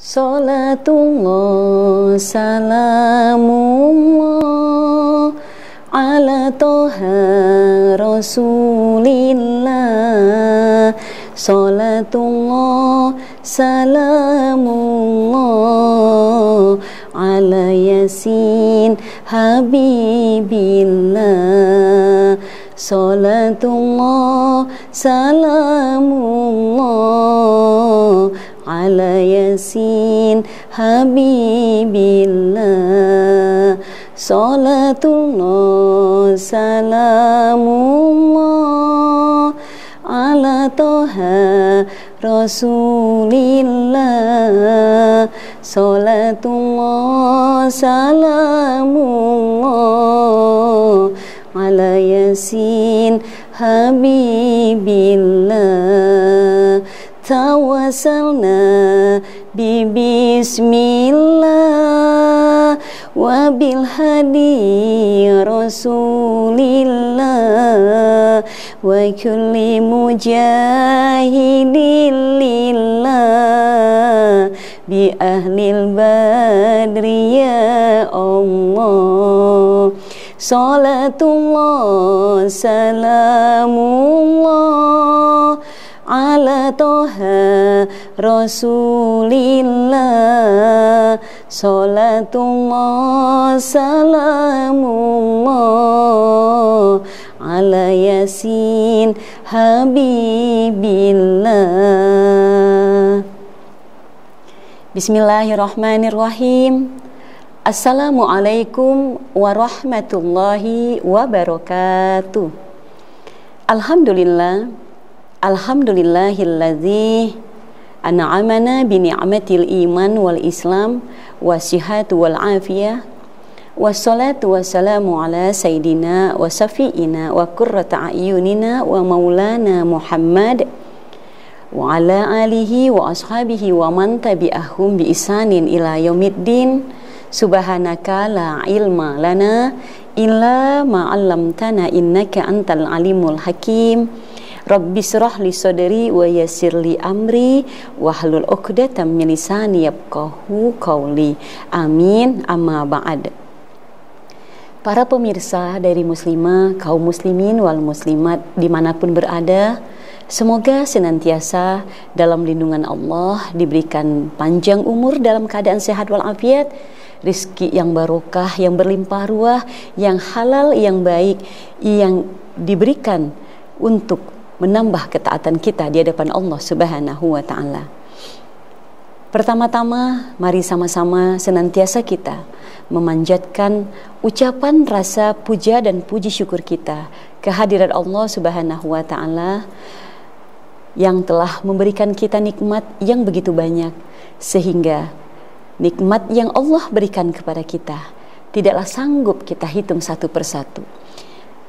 Salatullah salamullah ala toha rasulillah. Salatullah salamullah ala yasin habibillah. Salatullah salamullah ala yasin habibillah. Salatullah salamullah ala toha rasulillah. Salatullah salamullah ala yasin habibillah. Tawassalna bismillah wa bil hadi rasulillah wa kulli mujahidin lillah bi ahlil badri ya Allah. Salatullah salamullah ala toha rasulillah. Salatullah salamullah ala yasin habibillah. Bismillahirrahmanirrahim. Assalamualaikum warahmatullahi wabarakatuh. Alhamdulillahilladzi an'amana bi ni'matil iman wal islam wasihatu wal afiyah. Wassalatu wassalamu ala sayyidina wa safiina wa qurrata a'yunina wa maulana Muhammad wa ala alihi wa ashabihi wa man tabi'ahum bi isanin ila yaumiddin. Subhanaka la ilma lana illa ma 'allamtana innaka antal alimul hakim. Rabbi shrah li sadri wa yassir li amri wahlul 'uqdatam min lisani yafqahu qawli. Amin. Amma ba'd. Para pemirsa dari muslimah, kaum muslimin wal muslimat dimanapun berada, semoga senantiasa dalam lindungan Allah, diberikan panjang umur dalam keadaan sehat walafiat, rizki yang barokah, yang berlimpah ruah, yang halal, yang baik, yang diberikan untuk menambah ketaatan kita di hadapan Allah Subhanahu wa ta'ala. Pertama-tama, mari sama-sama senantiasa kita memanjatkan ucapan rasa puja dan puji syukur kita kehadirat Allah Subhanahu wa ta'ala yang telah memberikan kita nikmat yang begitu banyak, sehingga nikmat yang Allah berikan kepada kita tidaklah sanggup kita hitung satu persatu.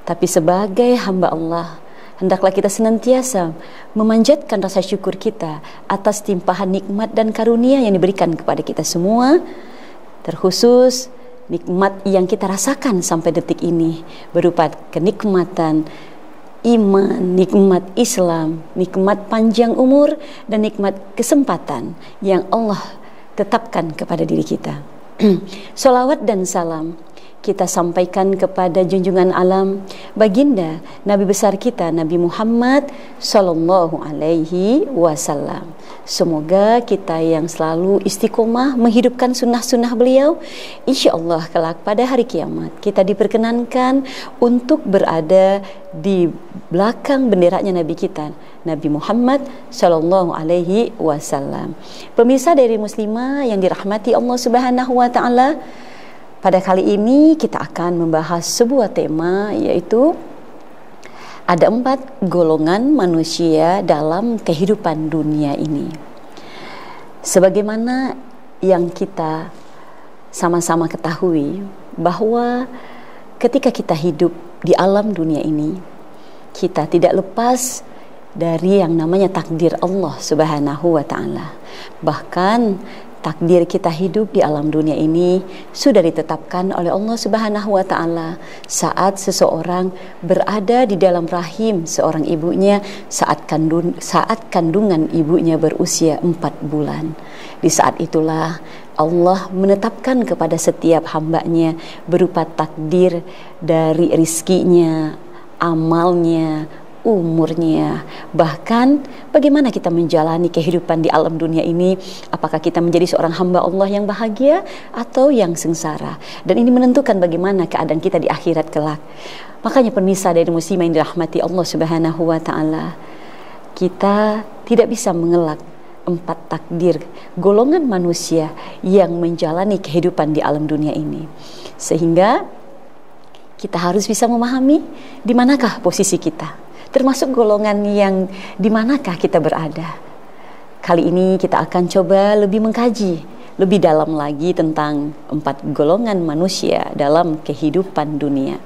Tapi sebagai hamba Allah, hendaklah kita senantiasa memanjatkan rasa syukur kita atas timpahan nikmat dan karunia yang diberikan kepada kita semua, terkhusus nikmat yang kita rasakan sampai detik ini berupa kenikmatan iman, nikmat Islam, nikmat panjang umur, dan nikmat kesempatan yang Allah tetapkan kepada diri kita. Salawat dan salam kita sampaikan kepada junjungan alam baginda Nabi besar kita Nabi Muhammad sallallahu alaihi wasallam. Semoga kita yang selalu istiqomah menghidupkan sunnah-sunnah beliau, insya Allah kelak pada hari kiamat kita diperkenankan untuk berada di belakang benderanya Nabi kita Nabi Muhammad sallallahu alaihi wasallam. Pemirsa dari muslimah yang dirahmati Allah Subhanahu wa ta'ala, pada kali ini kita akan membahas sebuah tema, yaitu ada 4 golongan manusia dalam kehidupan dunia ini. Sebagaimana yang kita sama-sama ketahui bahwa ketika kita hidup di alam dunia ini, kita tidak lepas dari yang namanya takdir Allah Subhanahu wa ta'ala. Bahkan Takdir kita hidup di alam dunia ini sudah ditetapkan oleh Allah Subhanahu wa taala saat seseorang berada di dalam rahim seorang ibunya saat kandungan ibunya berusia 4 bulan. Di saat itulah Allah menetapkan kepada setiap hambanya berupa takdir dari rizkinya, amalnya, umurnya, bahkan bagaimana kita menjalani kehidupan di alam dunia ini, apakah kita menjadi seorang hamba Allah yang bahagia atau yang sengsara, dan ini menentukan bagaimana keadaan kita di akhirat kelak. Makanya pemirsa dari muslimah yang dirahmati Allah Subhanahu wa taala, kita tidak bisa mengelak 4 takdir golongan manusia yang menjalani kehidupan di alam dunia ini, sehingga kita harus bisa memahami di manakah posisi kita, termasuk golongan yang di manakah kita berada. Kali ini kita akan coba lebih mengkaji lebih dalam lagi tentang 4 golongan manusia dalam kehidupan dunia.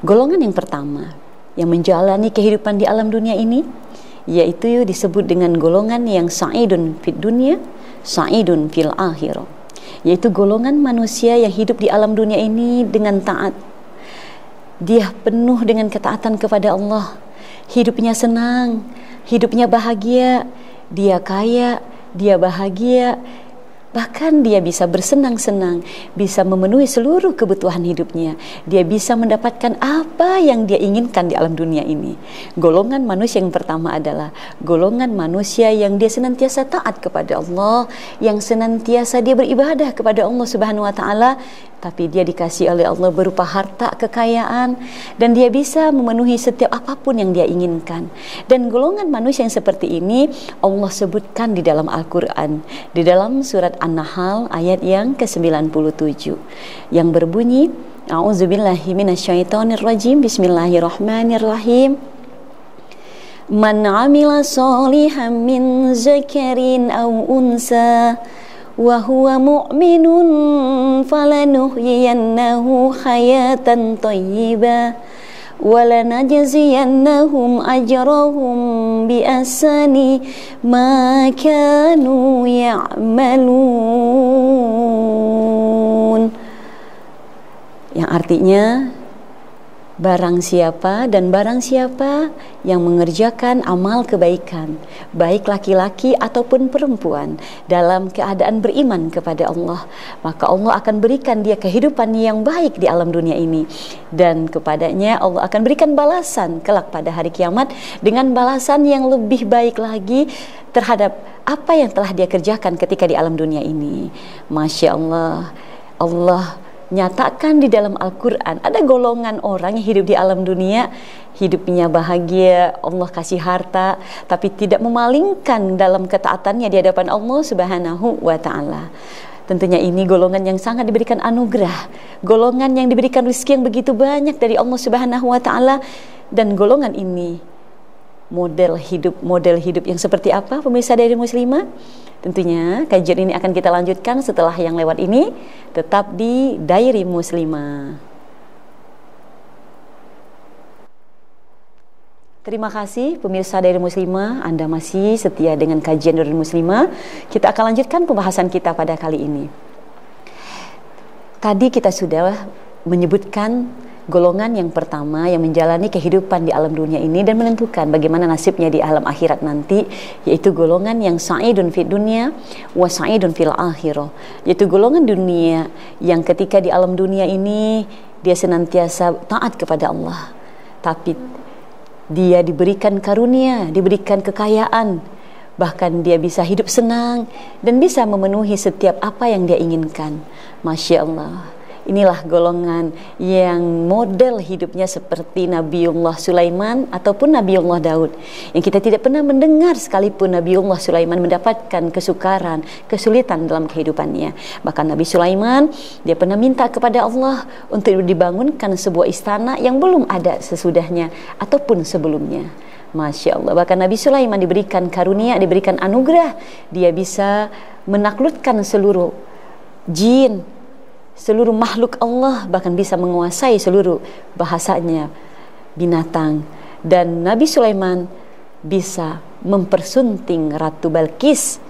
Golongan yang pertama yang menjalani kehidupan di alam dunia ini, yaitu disebut dengan golongan yang sa'idun fid dunya, sa'idun fil akhirah, yaitu golongan manusia yang hidup di alam dunia ini dengan taat. Dia penuh dengan ketaatan kepada Allah, hidupnya senang, hidupnya bahagia, dia kaya, dia bahagia, bahkan dia bisa bersenang-senang, bisa memenuhi seluruh kebutuhan hidupnya. Dia bisa mendapatkan apa yang dia inginkan di alam dunia ini. Golongan manusia yang pertama adalah golongan manusia yang dia senantiasa taat kepada Allah, yang senantiasa dia beribadah kepada Allah Subhanahu wa taala, tapi dia dikasih oleh Allah berupa harta, kekayaan, dan dia bisa memenuhi setiap apapun yang dia inginkan. Dan golongan manusia yang seperti ini Allah sebutkan di dalam Al-Quran, di dalam surat An-Nahl ayat yang ke-97 yang berbunyi, A'udzubillahi minasyaitonirrajim, Bismillahirrahmanirrahim. Man 'amila sholihan min zakarin aw unsa wa huwa mu'minun falanuhyiyannahu hayatan thayyibah wa lanajziyannahum ajrahum bi ahsani ma kanu ya'malun. Yang artinya, barang siapa yang mengerjakan amal kebaikan, baik laki-laki ataupun perempuan, dalam keadaan beriman kepada Allah, maka Allah akan berikan dia kehidupan yang baik di alam dunia ini, dan kepadanya Allah akan berikan balasan kelak pada hari kiamat dengan balasan yang lebih baik lagi terhadap apa yang telah dia kerjakan ketika di alam dunia ini. Masya Allah, Allah nyatakan di dalam Al-Quran ada golongan orang yang hidup di alam dunia, hidupnya bahagia, Allah kasih harta, tapi tidak memalingkan dalam ketaatannya di hadapan Allah Subhanahu wa ta'ala. Tentunya ini golongan yang sangat diberikan anugerah, golongan yang diberikan rezeki yang begitu banyak dari Allah Subhanahu wa ta'ala. Dan golongan ini model hidup yang seperti apa, pemirsa dari muslimah? Tentunya kajian ini akan kita lanjutkan setelah yang lewat ini. Tetap di Diary Muslimah. Terima kasih pemirsa Diary Muslimah, Anda masih setia dengan kajian Diary Muslimah. Kita akan lanjutkan pembahasan kita pada kali ini. Tadi kita sudah menyebutkan golongan yang pertama yang menjalani kehidupan di alam dunia ini dan menentukan bagaimana nasibnya di alam akhirat nanti, yaitu golongan yang sa'idun fid dunya wa sa'idun fil akhirah, yaitu golongan dunia yang ketika di alam dunia ini dia senantiasa taat kepada Allah, tapi dia diberikan karunia, diberikan kekayaan, bahkan dia bisa hidup senang dan bisa memenuhi setiap apa yang dia inginkan. Masya Allah, inilah golongan yang model hidupnya seperti Nabiullah Sulaiman ataupun Nabiullah Daud, yang kita tidak pernah mendengar sekalipun Nabiullah Sulaiman mendapatkan kesukaran, kesulitan dalam kehidupannya. Bahkan Nabi Sulaiman, dia pernah minta kepada Allah untuk dibangunkan sebuah istana yang belum ada sesudahnya ataupun sebelumnya. Masya Allah, bahkan Nabi Sulaiman diberikan karunia, diberikan anugerah, dia bisa menaklukkan seluruh jin, seluruh makhluk Allah, bahkan bisa menguasai seluruh bahasanya binatang. Dan Nabi Sulaiman bisa mempersunting Ratu Balqis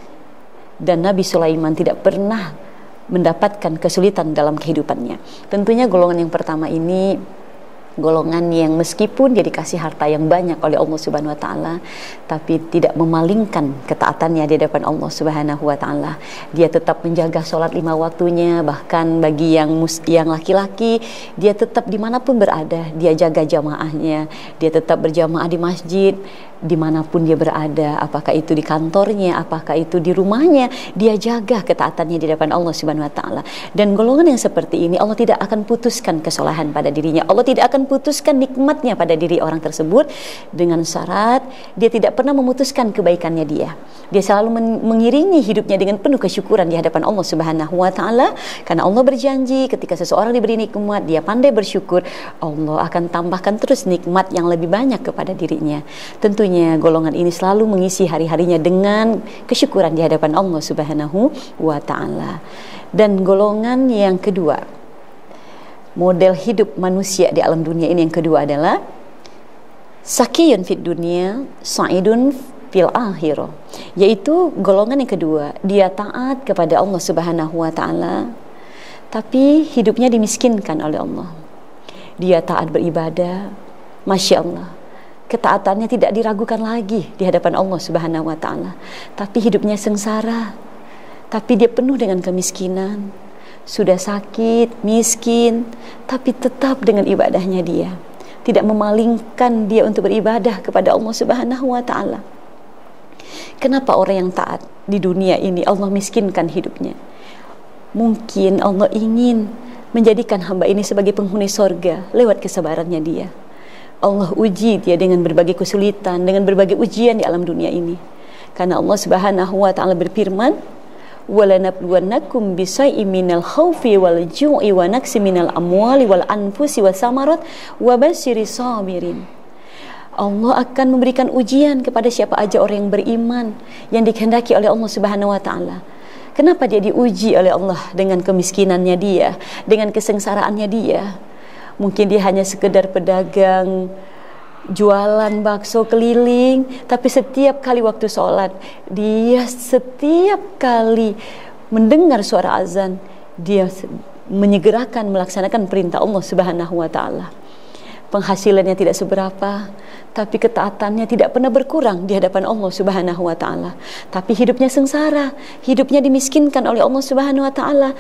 dan Nabi Sulaiman tidak pernah mendapatkan kesulitan dalam kehidupannya. Tentunya golongan yang pertama ini golongan yang meskipun dia dikasih harta yang banyak oleh Allah Subhanahu wa taala, tapi tidak memalingkan ketaatannya di hadapan Allah Subhanahu wa taala. Dia tetap menjaga sholat 5 waktunya, bahkan bagi yang laki-laki, dia tetap dimanapun berada, dia jaga jamaahnya, dia tetap berjamaah di masjid dimanapun dia berada, apakah itu di kantornya, apakah itu di rumahnya, dia jaga ketaatannya di hadapan Allah Subhanahu wa taala. Dan golongan yang seperti ini Allah tidak akan putuskan kesalahan pada dirinya, Allah tidak akan putuskan nikmatnya pada diri orang tersebut, dengan syarat dia tidak pernah memutuskan kebaikannya dia. Dia selalu mengiringi hidupnya dengan penuh kesyukuran di hadapan Allah Subhanahu wa taala, karena Allah berjanji ketika seseorang diberi nikmat, dia pandai bersyukur, Allah akan tambahkan terus nikmat yang lebih banyak kepada dirinya. Tentunya golongan ini selalu mengisi hari-harinya dengan kesyukuran di hadapan Allah Subhanahu wa taala. Dan golongan yang kedua, model hidup manusia di alam dunia ini yang kedua adalah sakiyun fid dunya, sa'idun fil akhirah. Yaitu golongan yang kedua, dia taat kepada Allah Subhanahu wa taala, tapi hidupnya dimiskinkan oleh Allah. Dia taat beribadah, Masya Allah, ketaatannya tidak diragukan lagi di hadapan Allah Subhanahu wa taala, tapi hidupnya sengsara, tapi dia penuh dengan kemiskinan, sudah sakit, miskin, tapi tetap dengan ibadahnya dia tidak memalingkan dia untuk beribadah kepada Allah Subhanahu wa taala. Kenapa orang yang taat di dunia ini Allah miskinkan hidupnya? Mungkin Allah ingin menjadikan hamba ini sebagai penghuni sorga lewat kesabarannya dia. Allah uji dia dengan berbagai kesulitan, dengan berbagai ujian di alam dunia ini. Karena Allah Subhanahu wa taala berfirman, "Walanabluwannakum bisyai'im minal khaufi wal ju'i wa naqsi minal amwali wal anfusi was samarat wa basyiris sabirin." Allah akan memberikan ujian kepada siapa aja orang yang beriman, yang dikehendaki oleh Allah Subhanahu wa taala. Kenapa dia diuji oleh Allah dengan kemiskinannya dia, dengan kesengsaraannya dia? Mungkin dia hanya sekedar pedagang, jualan bakso keliling, tapi setiap kali waktu sholat, dia setiap kali mendengar suara azan, dia menyegerakan melaksanakan perintah Allah Subhanahu wa taala. Penghasilannya tidak seberapa, tapi ketaatannya tidak pernah berkurang di hadapan Allah Subhanahu wa taala. Tapi hidupnya sengsara, hidupnya dimiskinkan oleh Allah Subhanahu wa taala.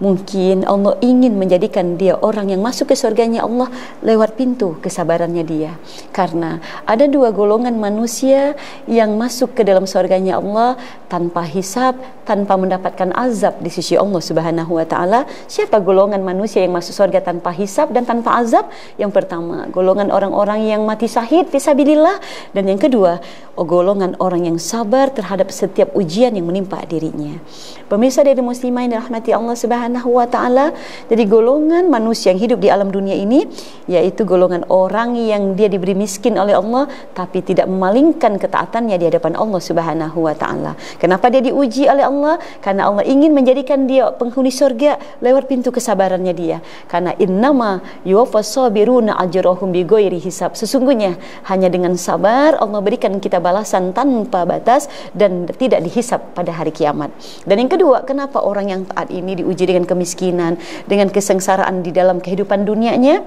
Mungkin Allah ingin menjadikan dia orang yang masuk ke surganya Allah lewat pintu kesabarannya dia. Karena ada dua golongan manusia yang masuk ke dalam surganya Allah tanpa hisab, tanpa mendapatkan azab di sisi Allah Subhanahu wa taala. Siapa golongan manusia yang masuk surga tanpa hisab dan tanpa azab? Yang pertama, golongan orang-orang yang mati syahid fisabilillah, dan yang kedua, golongan orang yang sabar terhadap setiap ujian yang menimpa dirinya. Pemirsa dari muslimah yang dirahmati Allah Subhanahu wa taala, jadi golongan manusia yang hidup di alam dunia ini yaitu golongan orang yang dia diberi miskin oleh Allah tapi tidak memalingkan ketaatannya di hadapan Allah Subhanahu wa taala. Kenapa dia diuji oleh Allah? Karena Allah ingin menjadikan dia penghuni surga lewat pintu kesabarannya dia. Karena innama yuwaffas sabiruna ajrahum bighairi hisab. Sesungguhnya hanya dengan sabar Allah berikan kita balasan tanpa batas dan tidak dihisab pada hari kiamat. Dan yang kedua, kenapa orang yang taat ini diuji dengan kemiskinan, dengan kesengsaraan di dalam kehidupan dunianya?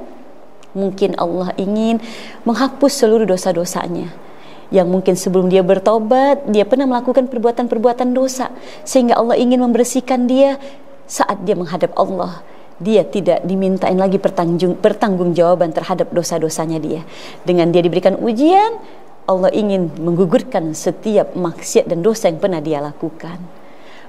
Mungkin Allah ingin menghapus seluruh dosa-dosanya yang mungkin sebelum dia bertobat dia pernah melakukan perbuatan-perbuatan dosa, sehingga Allah ingin membersihkan dia saat dia menghadap Allah. Dia tidak dimintain lagi pertanggungjawaban terhadap dosa-dosanya dia. Dengan dia diberikan ujian, Allah ingin menggugurkan setiap maksiat dan dosa yang pernah dia lakukan.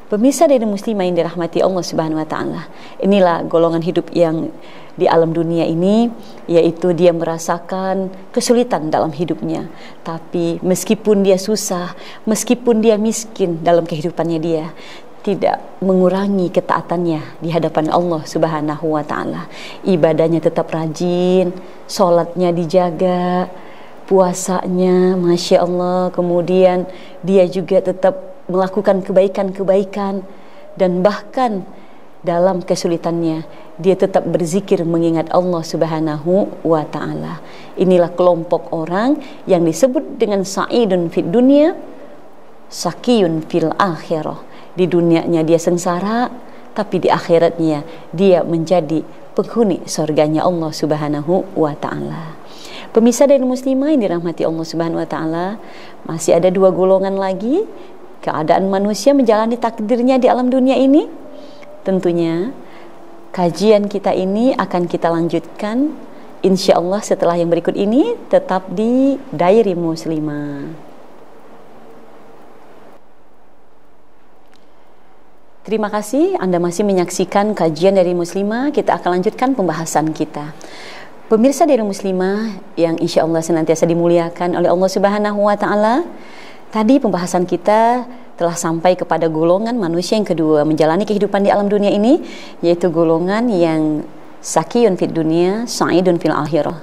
Pemirsa dari muslimah yang dirahmati Allah Subhanahu wa taala, inilah golongan hidup yang di alam dunia ini, yaitu dia merasakan kesulitan dalam hidupnya, tapi meskipun dia susah, meskipun dia miskin dalam kehidupannya, dia tidak mengurangi ketaatannya di hadapan Allah Subhanahu wa taala. Ibadahnya tetap rajin, sholatnya dijaga, puasanya Masya Allah, kemudian dia juga tetap melakukan kebaikan-kebaikan, dan bahkan dalam kesulitannya dia tetap berzikir mengingat Allah Subhanahu wa taala. Inilah kelompok orang yang disebut dengan sa'idun fid dunya, sakiyun fil akhirah, Di dunianya dia sengsara, tapi di akhiratnya dia menjadi penghuni surganya Allah Subhanahu wa Ta'ala. Pemirsa dan muslimah yang dirahmati Allah Subhanahu wa Ta'ala, masih ada dua golongan lagi keadaan manusia menjalani takdirnya di alam dunia ini. Tentunya kajian kita ini akan kita lanjutkan insya Allah setelah yang berikut ini, tetap di Diary Muslimah. Terima kasih Anda masih menyaksikan kajian dari Muslimah. Kita akan lanjutkan pembahasan kita. Pemirsa dari Muslimah yang insya Allah senantiasa dimuliakan oleh Allah Subhanahu wa Ta'ala, tadi pembahasan kita telah sampai kepada golongan manusia yang kedua menjalani kehidupan di alam dunia ini, yaitu golongan yang sakiyun fid dunia, sa'idun fil akhirah,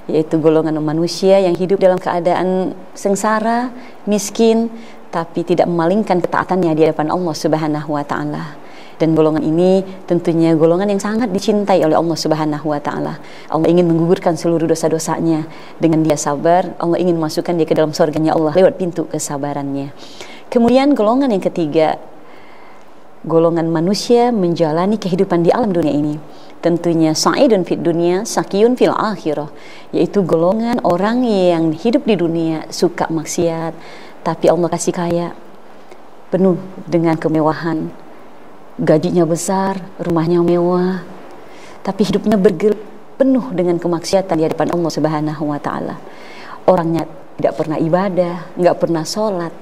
yaitu golongan manusia yang hidup dalam keadaan sengsara, miskin, tapi tidak memalingkan ketaatannya di hadapan Allah Subhanahu wa Ta'ala. Dan golongan ini tentunya golongan yang sangat dicintai oleh Allah Subhanahu wa Ta'ala. Allah ingin menggugurkan seluruh dosa-dosanya. Dengan dia sabar, Allah ingin masukkan dia ke dalam surganya Allah lewat pintu kesabarannya. Kemudian golongan yang ketiga, golongan manusia menjalani kehidupan di alam dunia ini, tentunya sa'idun fid dunia, sakiyun fil akhirah, yaitu golongan orang yang hidup di dunia suka maksiat, tapi Allah kasih kaya, penuh dengan kemewahan, gajinya besar, rumahnya mewah, tapi hidupnya penuh dengan kemaksiatan di hadapan Allah Subhanahu wa Ta'ala. Orangnya tidak pernah ibadah, nggak pernah sholat,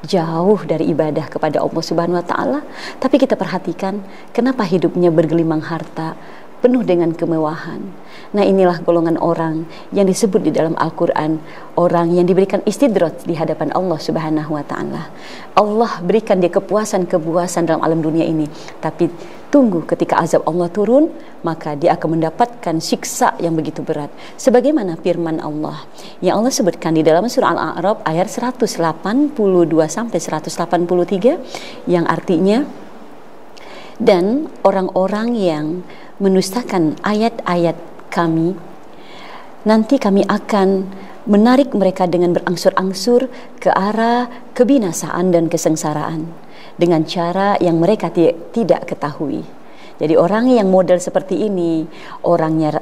jauh dari ibadah kepada Allah Subhanahu wa Ta'ala. Tapi kita perhatikan kenapa hidupnya bergelimang harta, penuh dengan kemewahan. Nah, inilah golongan orang yang disebut di dalam Al-Quran orang yang diberikan istidraj di hadapan Allah Subhanahu wa Ta'ala. Allah berikan dia kepuasan dalam alam dunia ini, tapi tunggu ketika azab Allah turun, maka dia akan mendapatkan siksa yang begitu berat. Sebagaimana firman Allah yang Allah sebutkan di dalam surah Al-A'raf ayat 182 sampai 183, yang artinya, dan orang-orang yang menustakan ayat-ayat kami, nanti kami akan menarik mereka dengan berangsur-angsur ke arah kebinasaan dan kesengsaraan dengan cara yang mereka tidak ketahui. Jadi orang yang model seperti ini, orangnya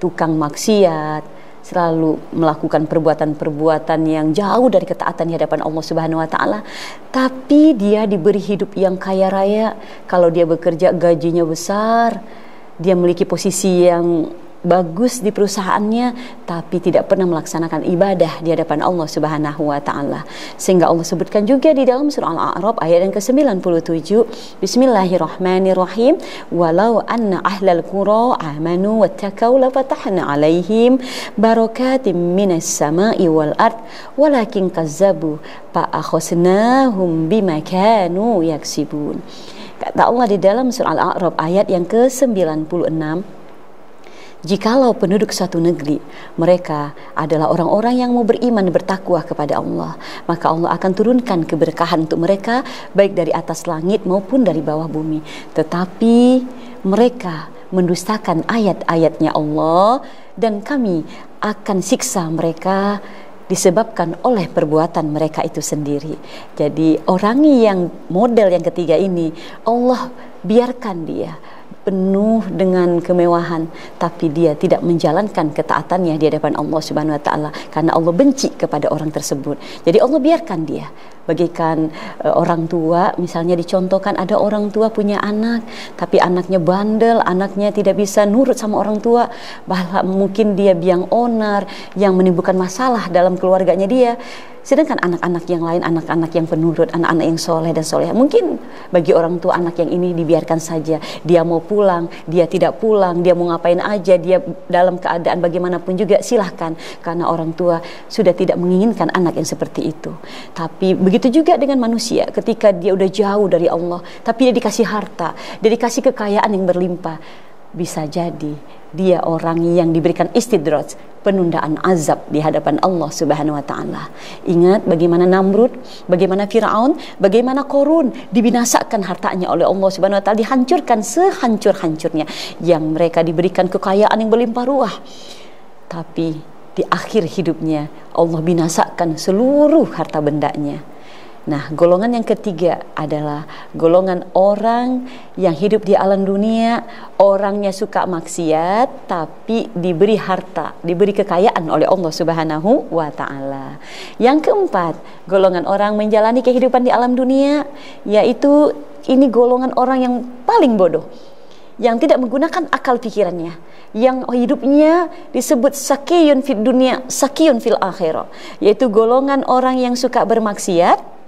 tukang maksiat, selalu melakukan perbuatan-perbuatan yang jauh dari ketaatan di hadapan Allah Subhanahu wa Ta'ala, tapi dia diberi hidup yang kaya raya. Kalau dia bekerja gajinya besar, dia memiliki posisi yang bagus di perusahaannya, tapi tidak pernah melaksanakan ibadah di hadapan Allah Subhanahu wa Ta'ala. Sehingga Allah sebutkan juga di dalam surah Al-A'raf ayat yang ke-97, Bismillahirrahmanirrahim, walau anna ahlal qura amanu wattaqau lafatahna alaihim barakatim minas sama'i wal ard walakin kazzabu fa'akhasnahum bima kanu yaksibun. Kata Allah di dalam surah Al-A'raf ayat yang ke-96, jikalau penduduk suatu negeri mereka adalah orang-orang yang mau beriman dan bertakwa kepada Allah, maka Allah akan turunkan keberkahan untuk mereka baik dari atas langit maupun dari bawah bumi. Tetapi mereka mendustakan ayat-ayatnya Allah, dan kami akan siksa mereka disebabkan oleh perbuatan mereka itu sendiri. Jadi orang yang model yang ketiga ini, Allah biarkan dia penuh dengan kemewahan, tapi dia tidak menjalankan ketaatannya di hadapan Allah Subhanahu wa Ta'ala, karena Allah benci kepada orang tersebut. Jadi Allah biarkan dia bagaikan orang tua. Misalnya dicontohkan, ada orang tua punya anak, tapi anaknya bandel, anaknya tidak bisa nurut sama orang tua, bahkan mungkin dia biang onar yang menimbulkan masalah dalam keluarganya dia. Sedangkan anak-anak yang lain, anak-anak yang penurut, anak-anak yang soleh dan soleh, mungkin bagi orang tua anak yang ini dibiarkan saja. Dia mau pulang, dia tidak pulang, dia mau ngapain aja, dia dalam keadaan bagaimanapun juga silahkan, karena orang tua sudah tidak menginginkan anak yang seperti itu. Tapi begitu juga dengan manusia, ketika dia udah jauh dari Allah, tapi dia dikasih harta, dia dikasih kekayaan yang berlimpah, bisa jadi dia orang yang diberikan istidraj, penundaan azab di hadapan Allah Subhanahu wa Ta'ala. Ingat bagaimana Namrud, bagaimana Firaun, bagaimana Korun dibinasakan hartanya oleh Allah Subhanahu wa Ta'ala, dihancurkan sehancur-hancurnya, yang mereka diberikan kekayaan yang berlimpah ruah, tapi di akhir hidupnya Allah binasakan seluruh harta bendanya. Nah, golongan yang ketiga adalah golongan orang yang hidup di alam dunia, orangnya suka maksiat tapi diberi harta, diberi kekayaan oleh Allah Subhanahu wa taala. Yang keempat, golongan orang menjalani kehidupan di alam dunia, yaitu ini golongan orang yang paling bodoh, yang tidak menggunakan akal pikirannya, yang hidupnya disebut sakiyun fid dunia, sakiyun fil akhirah, yaitu golongan orang yang suka bermaksiat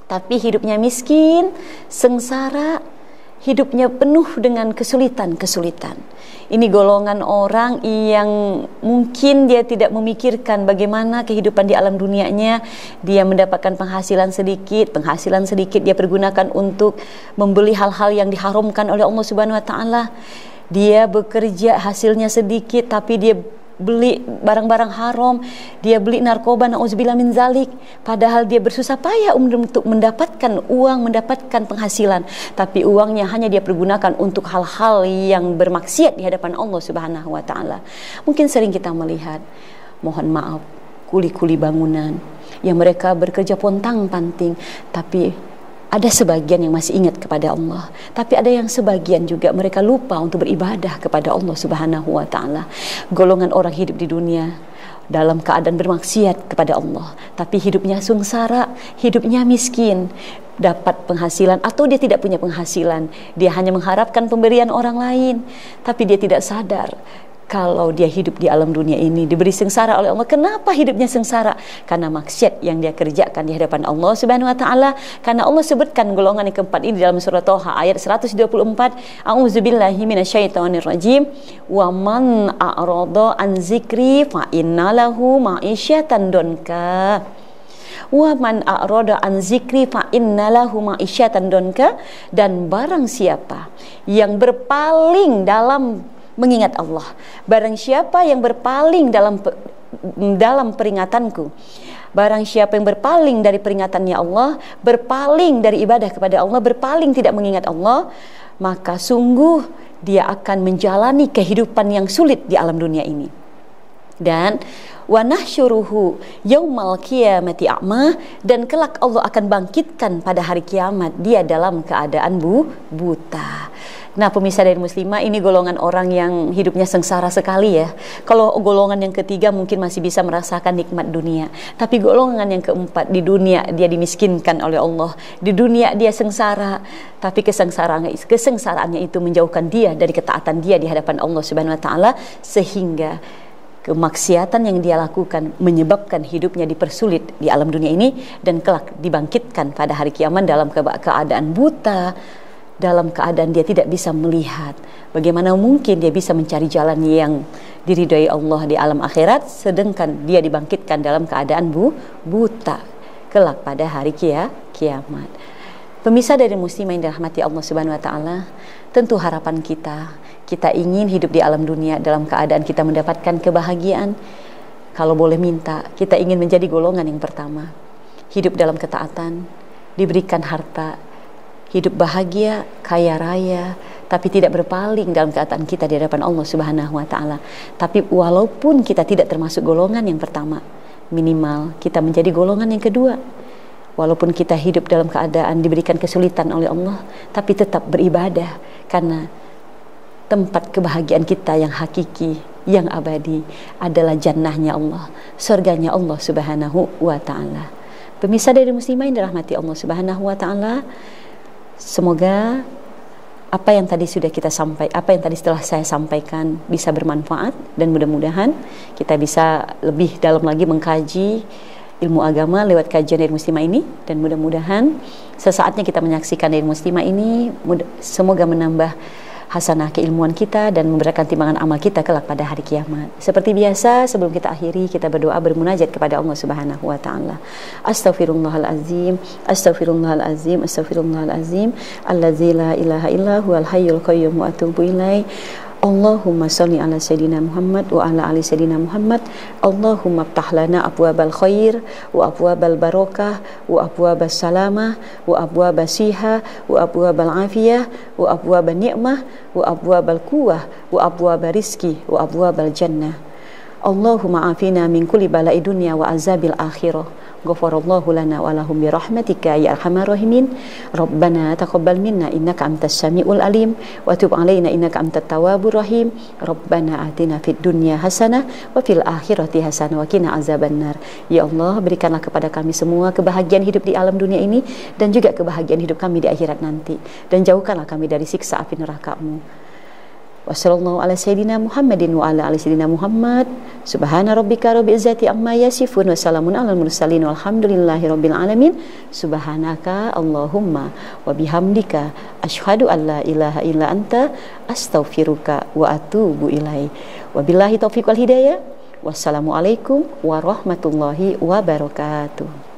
tapi hidupnya miskin, sengsara, hidupnya penuh dengan kesulitan-kesulitan. Ini golongan orang yang mungkin dia tidak memikirkan bagaimana kehidupan di alam dunianya. Dia mendapatkan penghasilan sedikit dia pergunakan untuk membeli hal-hal yang diharamkan oleh Allah Subhanahu wa taala. Dia bekerja hasilnya sedikit tapi dia beli barang-barang haram, dia beli narkoba, na'udzubillah min zalik, padahal dia bersusah payah untuk mendapatkan uang, mendapatkan penghasilan, tapi uangnya hanya dia pergunakan untuk hal-hal yang bermaksiat di hadapan Allah Subhanahu wa taala. Mungkin sering kita melihat, mohon maaf, kuli-kuli bangunan yang mereka bekerja pontang-panting, tapi ada sebagian yang masih ingat kepada Allah, tapi ada yang sebagian juga mereka lupa untuk beribadah kepada Allah Subhanahu wa taala. Golongan orang hidup di dunia dalam keadaan bermaksiat kepada Allah, tapi hidupnya sengsara, hidupnya miskin, dapat penghasilan atau dia tidak punya penghasilan, dia hanya mengharapkan pemberian orang lain, tapi dia tidak sadar kalau dia hidup di alam dunia ini diberi sengsara oleh Allah. Kenapa hidupnya sengsara? Karena maksiat yang dia kerjakan di hadapan Allah Subhanahu wa taala. Karena Allah sebutkan golongan yang keempat ini dalam surah Thaha ayat 124, A'udzubillahi minasyaitonirrajim, wa man a'rada an zikri fa innalahu ma'isyatan donka. Wa man a'rada an zikri fa innalahu ma'isyatan donka. Dan barang siapa yang berpaling dalam mengingat Allah, barang siapa yang berpaling dalam peringatanku, barang siapa yang berpaling dari peringatannya Allah, berpaling dari ibadah kepada Allah, berpaling tidak mengingat Allah, maka sungguh dia akan menjalani kehidupan yang sulit di alam dunia ini. Dan wa nahsyuruhu yaumal qiyamati a'ma, dan kelak Allah akan bangkitkan pada hari kiamat dia dalam keadaan buta. Nah, pemirsa dari muslimah, ini golongan orang yang hidupnya sengsara sekali ya. Kalau golongan yang ketiga mungkin masih bisa merasakan nikmat dunia, tapi golongan yang keempat, di dunia dia dimiskinkan oleh Allah, di dunia dia sengsara, tapi kesengsaraannya itu menjauhkan dia dari ketaatan dia di hadapan Allah Subhanahu wa taala, sehingga kemaksiatan yang dia lakukan menyebabkan hidupnya dipersulit di alam dunia ini, dan kelak dibangkitkan pada hari kiamat dalam keadaan buta, dalam keadaan dia tidak bisa melihat. Bagaimana mungkin dia bisa mencari jalan yang diridhai Allah di alam akhirat, sedangkan dia dibangkitkan dalam keadaan buta kelak pada hari kiamat. Pemirsa dari muslimah yang dirahmati Allah Subhanahu wa taala, tentu harapan kita ingin hidup di alam dunia dalam keadaan kita mendapatkan kebahagiaan. Kalau boleh minta, kita ingin menjadi golongan yang pertama, hidup dalam ketaatan, diberikan harta, hidup bahagia, kaya raya, tapi tidak berpaling dalam keadaan kita di hadapan Allah Subhanahu wa taala. Tapi walaupun kita tidak termasuk golongan yang pertama, minimal kita menjadi golongan yang kedua. Walaupun kita hidup dalam keadaan diberikan kesulitan oleh Allah, tapi tetap beribadah, karena tempat kebahagiaan kita yang hakiki, yang abadi adalah jannahnya Allah, surganya Allah Subhanahu wa taala. Pemirsa dari muslimah yang dirahmati Allah Subhanahu wa taala, semoga apa yang tadi setelah saya sampaikan bisa bermanfaat, dan mudah-mudahan kita bisa lebih dalam lagi mengkaji ilmu agama lewat kajian dari muslimah ini, dan mudah-mudahan sesaatnya kita menyaksikan dari muslimah ini semoga menambah hasanah keilmuan kita dan memberikan timbangan amal kita kelak pada hari kiamat. Seperti biasa, sebelum kita akhiri, kita berdoa bermunajat kepada Allah Subhanahu wa taala. Astaghfirullahalazim, astaghfirullahalazim, astaghfirullahalazim, allazi la ilaha illa huwal hayyul qayyum wa atubu ilaih. Allahumma sholli ala sayyidina Muhammad wa ala ali sayyidina Muhammad. Allahumma ftah lana abwabal khair wa abwabal barakah wa abwabas salamah wa abwabas siha wa abwabal afiyah wa abwabal ni'mah wa abwabal quwwah wa abwabal rizki wa abwabal jannah. Allahumma afina min kulli bala'i dunya wa azabil akhirah. Ghafarallahu lana wa lahum bi rahmatika ya arhamar rahimin. Rabbana taqabbal minna innaka antas samiul alim wa tub alaina innaka antat tawwabur rahim. Rabbana atina fid dunya hasanah wa fil akhirati hasanah wa qina azabannar. Ya Allah, berikanlah kepada kami semua kebahagiaan hidup di alam dunia ini dan juga kebahagiaan hidup kami di akhirat nanti, dan jauhkanlah kami dari siksa api neraka-Mu. Wassallallahu ala sayyidina Muhammadin wa ala ali sayyidina Muhammad. Subhana rabbika rabbil izzati amma yasifun wa salamun alal mursalin walhamdulillahi rabbil alamin. Subhanaka Allahumma wa bihamdika asyhadu an la ilaha illa anta astaghfiruka wa atubu ilaik. Wabillahi taufiq wal hidayah. Wassalamualaikum warahmatullahi wabarakatuh.